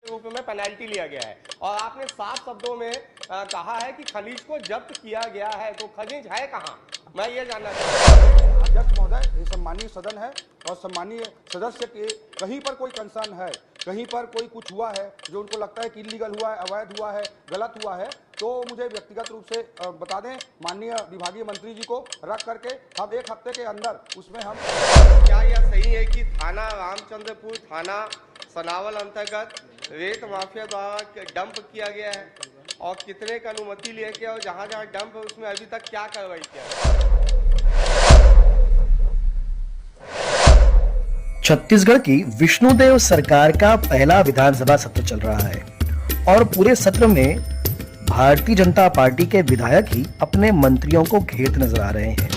रूप में पेनल्टी लिया गया है और आपने साफ शब्दों में कहा है कि खनिज को जब्त किया गया है, तो खनिज है कहाँ? मैं ये जानना चाहता हूँ। अध्यक्ष महोदय, ये सम्मानीय सदन है और सम्मानीय सदस्य के कहीं पर कोई कंसर्न है, कहीं पर कोई कुछ हुआ है जो उनको लगता है कि इलीगल हुआ है, अवैध हुआ है, गलत हुआ है, तो मुझे व्यक्तिगत रूप से बता दें, माननीय विभागीय मंत्री जी को रख करके हम 1 हफ्ते के अंदर उसमें हम। क्या यह सही है कि थाना रामचंद्रपुर, थाना सनावल अंतर्गत रेत माफिया द्वारा डंप किया गया है और कितने का अनुमति लिए गया और जहाँ जहाँ डंप है उसमें अभी तक क्या कार्रवाई किया? छत्तीसगढ़ की विष्णुदेव सरकार का पहला विधानसभा सत्र चल रहा है और पूरे सत्र में भारतीय जनता पार्टी के विधायक ही अपने मंत्रियों को घेरते नजर आ रहे हैं।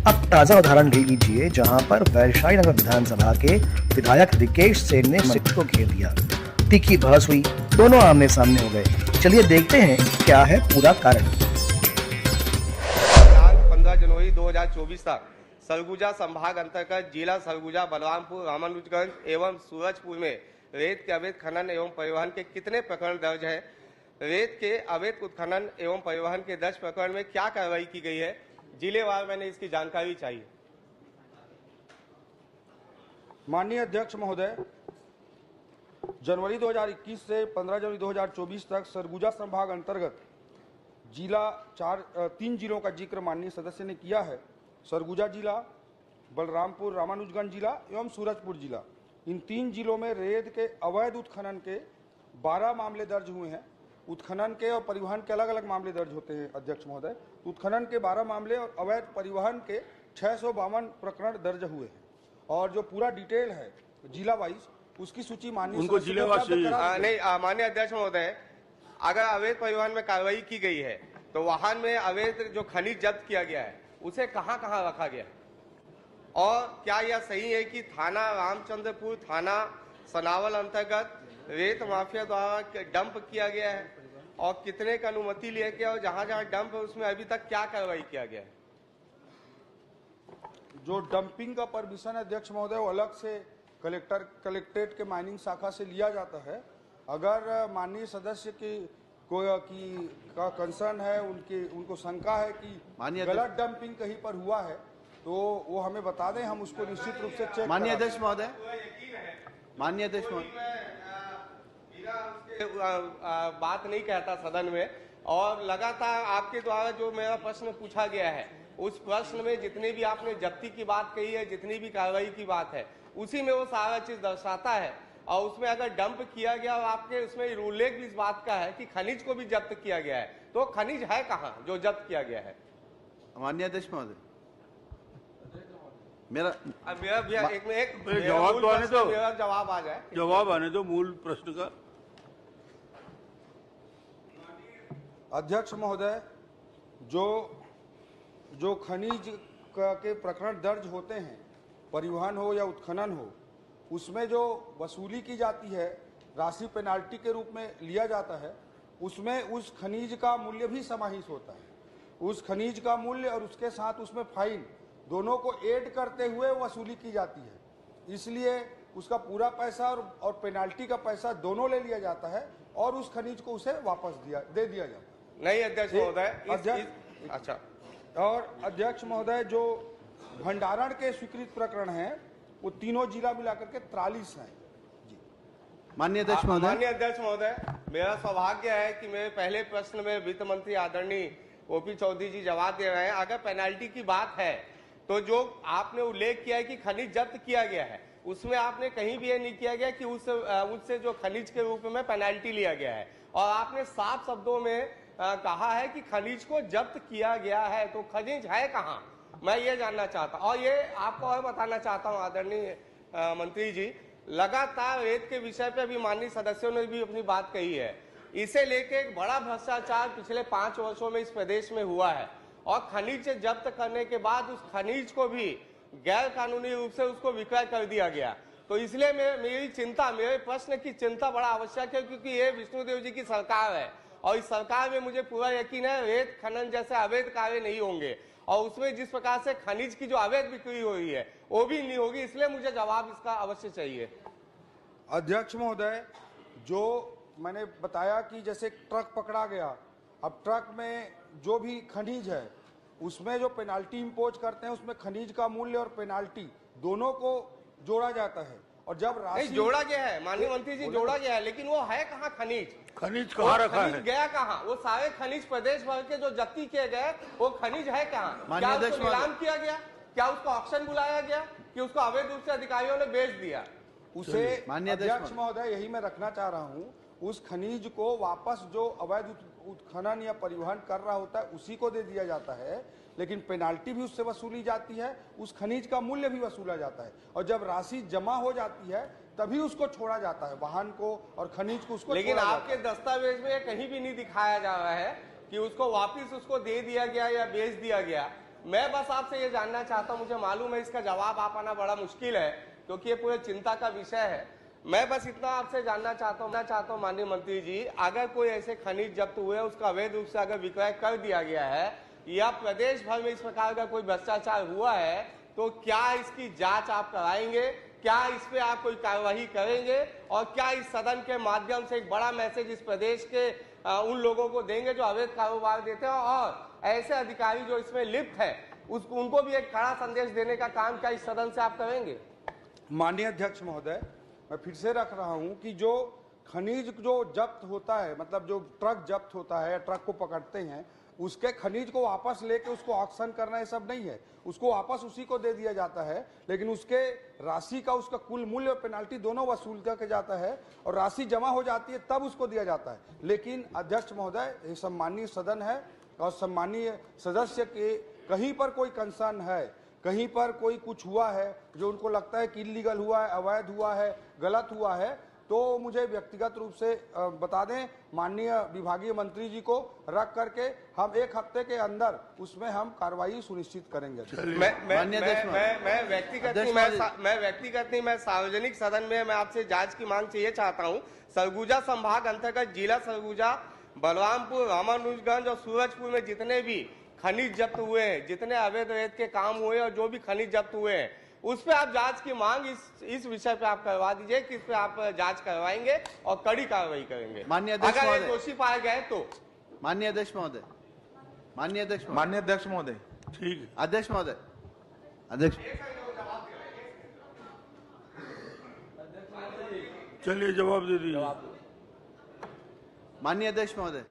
अब ताजा उदाहरण ले लीजिए, जहां पर वैशाली नगर विधानसभा के विधायक रिकेश सेन ने मंत्री को घेर दिया। तीखी बहस हुई, दोनों आमने सामने हो गए। चलिए देखते हैं क्या है पूरा कारण। 15 जनवरी 2024 तक सरगुजा संभाग अंतर्गत जिला सरगुजा, बलरामपुर, रामानुजगंज एवं सूरजपुर में रेत के अवैध खनन एवं परिवहन के कितने प्रकरण दर्ज है? रेत के अवैध उत्खनन एवं परिवहन के 10 प्रकरण में क्या कार्रवाई की गई है? जिलेवार मैंने इसकी जानकारी चाहिए। माननीय अध्यक्ष महोदय, जनवरी 2021 से 15 जनवरी 2024 तक सरगुजा संभाग अंतर्गत जिला 3 जिलों का जिक्र माननीय सदस्य ने किया है। सरगुजा जिला, बलरामपुर, रामानुजगंज जिला एवं सूरजपुर जिला, इन 3 जिलों में रेत के अवैध उत्खनन के 12 मामले दर्ज हुए हैं। उत्खनन के और परिवहन के अलग अलग मामले दर्ज होते हैं अध्यक्ष महोदय। उत्खनन के 12 मामले और अवैध परिवहन के 652 प्रकरण दर्ज हुए हैं और जो पूरा डिटेल है जिला वाइज उसकी सूची माननीय नहीं, माननीय अध्यक्ष महोदय, अगर अवैध परिवहन में कार्रवाई की गई है तो वाहन में अवैध जो खनिज जब्त किया गया है उसे कहां कहां रखा गया? और क्या यह सही है कि थाना रामचंद्रपुर, थाना सनावल अंतर्गत रेत माफिया द्वारा डंप किया गया है और कितने का अनुमति लिया गया और जहां जहां डंप है उसमें अभी तक क्या कार्रवाई किया गया है? जो डंपिंग का परमिशन अध्यक्ष महोदय वो अलग से कलेक्ट्रेट के माइनिंग शाखा से लिया जाता है। अगर माननीय सदस्य की का कंसर्न है, उनको शंका है कि गलत डंपिंग कहीं पर हुआ है तो वो हमें बता दें, हम उसको निश्चित रूप से चेक। माननीय अध्यक्ष महोदय, माननीय अध्यक्ष महोदय, बात नहीं कहता सदन में और लगातार आपके द्वारा जो मेरा प्रश्न पूछा गया है उस प्रश्न में जितनी भी आपने जब्ती की बात कही है, जितनी भी कार्रवाई की बात है, उसी में वो सारा चीज दर्शाता है और उसमें अगर डंप किया गया और आपके उसमें उल्लेख भी इस बात का है कि खनिज को भी जब्त किया गया है, तो खनिज है कहाँ जो जब्त किया गया है? माननीय अध्यक्ष महोदय, मेरा जवाब आ जाए। जवाब आने दो मूल प्रश्न का। अध्यक्ष महोदय, जो खनिज के प्रकरण दर्ज होते हैं, परिवहन हो या उत्खनन हो, उसमें जो वसूली की जाती है, राशि पेनाल्टी के रूप में लिया जाता है, उसमें उस खनिज का मूल्य भी समाहित होता है। उस खनिज का मूल्य और उसके साथ उसमें फाइन दोनों को ऐड करते हुए वसूली की जाती है। इसलिए उसका पूरा पैसा और पेनाल्टी का पैसा दोनों ले लिया जाता है और उस खनिज को उसे वापस दे दिया जाता है। नहीं अध्यक्ष महोदय, अच्छा। और अध्यक्ष महोदय, जो भंडारण के स्वीकृत प्रकरण हैं वो तीनों जिला मिलाकर के 43 हैं। जी माननीय अध्यक्ष महोदय, माननीय अध्यक्ष महोदय, मेरा सौभाग्य है कि मेरे पहले प्रश्न में वित्त मंत्री आदरणीय ओपी चौधरी जी जवाब दे रहे हैं। अगर पेनाल्टी की बात है तो जो आपने उल्लेख किया है कि खनिज जब्त किया गया है, उसमें आपने कहीं भी ये नहीं किया गया कि उससे जो खनिज के रूप में पेनाल्टी लिया गया है और आपने साफ शब्दों में कहा है कि खनिज को जब्त किया गया है, तो खनिज है कहाँ? मैं ये जानना चाहता हूँ। और ये आपको और बताना चाहता हूँ आदरणीय मंत्री जी, लगातार रेत के विषय पे भी माननीय सदस्यों ने भी अपनी बात कही है। इसे लेके एक बड़ा भ्रष्टाचार पिछले 5 वर्षों में इस प्रदेश में हुआ है और खनिज जब्त करने के बाद उस खनिज को भी गैर कानूनी रूप से उसको विक्रय कर दिया गया। तो इसलिए मेरे प्रश्न की चिंता बड़ा आवश्यक है, क्योंकि ये विष्णुदेव जी की सरकार है और इस सरकार में मुझे पूरा यकीन है रेत खनन जैसे अवैध कार्य नहीं होंगे और उसमें जिस प्रकार से खनिज की जो अवैध बिक्री हो रही है वो भी नहीं होगी। इसलिए मुझे जवाब इसका अवश्य चाहिए। अध्यक्ष महोदय, जो मैंने बताया कि जैसे ट्रक पकड़ा गया, अब ट्रक में जो भी खनिज है उसमें जो पेनाल्टी इम्पोज करते हैं उसमें खनिज का मूल्य और पेनाल्टी दोनों को जोड़ा जाता है। और जब नहीं राशि जोड़ा गया है माननीय मंत्री जी, जोड़ा गया है, लेकिन वो है कहाँ खनिज? खनिज कहाँ रखा खनिज है? गया कहाँ? वो सारे खनिज प्रदेश भर के जो जब्ती किए गए वो खनिज है कहाँ? माननीय क्या अध्यक्ष उसको नीलाम किया गया? क्या उसको ऑक्शन बुलाया गया कि उसको अवैध रूप से अधिकारियों ने बेच दिया? उसे माननीय अध्यक्ष अध्यक्ष महोदय यही मैं रखना चाह रहा हूं, उस खनिज को वापस जो अवैध उत्खनन या परिवहन कर रहा होता है उसी को दे दिया जाता है, लेकिन पेनाल्टी भी उससे वसूली जाती है, उस खनिज का मूल्य भी वसूला जाता है, और जब राशि जमा हो जाती है तभी उसको छोड़ा जाता है, वाहन को और खनिज को उसको लेकिन छोड़ा आपके जाता है। दस्तावेज में ये कहीं भी नहीं दिखाया जा रहा है कि उसको वापिस उसको दे दिया गया या बेच दिया गया। मैं बस आपसे ये जानना चाहता हूं, मुझे मालूम है इसका जवाब आ पाना बड़ा मुश्किल है क्योंकि ये पूरे चिंता का विषय है। मैं बस इतना आपसे जानना चाहता हूं माननीय मंत्री जी, अगर कोई ऐसे खनिज जब्त हुए उसका अवैध रूप से अगर विक्रय कर दिया गया है या प्रदेश भर में इस प्रकार का कोई भ्रष्टाचार हुआ है तो क्या इसकी जांच आप कराएंगे? क्या इस पे आप कोई कार्यवाही करेंगे? और क्या इस सदन के माध्यम से एक बड़ा मैसेज इस प्रदेश के उन लोगों को देंगे जो अवैध कारोबार देते हैं और ऐसे अधिकारी जो इसमें लिप्त है उनको भी एक कड़ा संदेश देने का काम क्या इस सदन से आप करेंगे? माननीय अध्यक्ष महोदय, मैं फिर से रख रहा हूं कि जो खनिज जो जब्त होता है, मतलब जो ट्रक जब्त होता है या ट्रक को पकड़ते हैं, उसके खनिज को वापस लेके उसको ऑक्शन करना ये सब नहीं है, उसको वापस उसी को दे दिया जाता है, लेकिन उसके राशि का उसका कुल मूल्य और पेनाल्टी दोनों वसूल करके जाता है और राशि जमा हो जाती है तब उसको दिया जाता है। लेकिन अध्यक्ष महोदय, ये सम्मानीय सदन है और सम्मानीय सदस्य के कहीं पर कोई कंसर्न है, कहीं पर कोई कुछ हुआ है जो उनको लगता है कि इलीगल हुआ है, अवैध हुआ है, गलत हुआ है, तो मुझे व्यक्तिगत रूप से बता दें, माननीय विभागीय मंत्री जी को रख करके हम 1 हफ्ते के अंदर उसमें हम कार्रवाई सुनिश्चित करेंगे। मैं व्यक्तिगत नहीं, मैं सार्वजनिक सदन में मैं आपसे जांच की मांग चाहिए चाहता हूं। सरगुजा संभाग अंतर्गत जिला सरगुजा, बलरामपुर, रामानुजगंज और सूरजपुर में जितने भी खनिज जब्त हुए हैं, जितने अवैध के काम हुए और जो भी खनिज जब्त हुए हैं, उस पे आप जांच की मांग इस विषय पे आप करवा दीजिए कि इस पे आप जांच करवाएंगे और कड़ी कार्रवाई करेंगे माननीय अध्यक्ष अगर ये महोदय। दोषी पाए गए तो। माननीय अध्यक्ष महोदय, माननीय अध्यक्ष महोदय, माननीय अध्यक्ष महोदय, ठीक है। अध्यक्ष महोदय, अध्यक्ष चलिए जवाब दे दीजिए। माननीय अध्यक्ष महोदय।